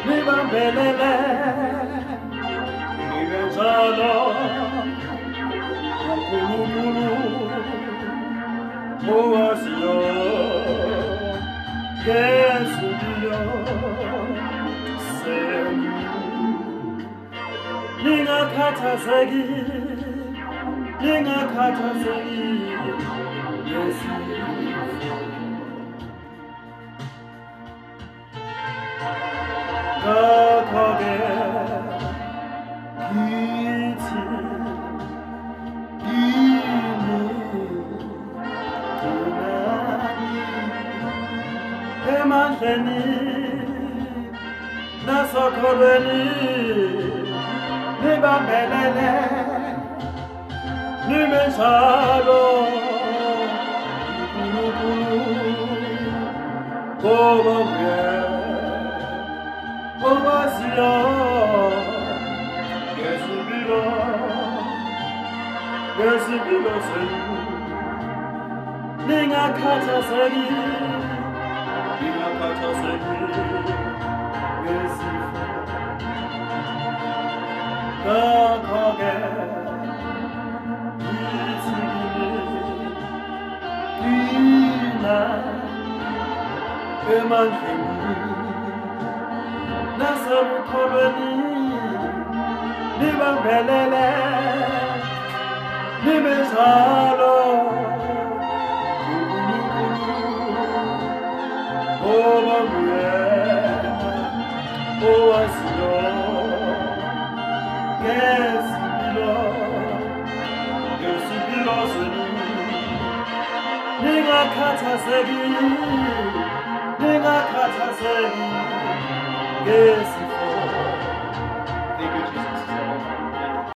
nibambelele nibenzalo uNkulunkulu owaziyo ngezimpilo zenu. Ningakhathazeki ngesifo. Ngakho-ke ngithi kimi kunani emandleni nasokholweni nibambelele nibe njalo uNkulunkulu ngoba owaziyo ngezimpilo zenu. Ningakhathazeki ngesifo. Ngakho-ke ngithi kina emandleni nasemkholweni nibambelele nibe njalo ngoba nguyena owaziyo ngezimpilo zenu. Ningakhathazeki ngesifo.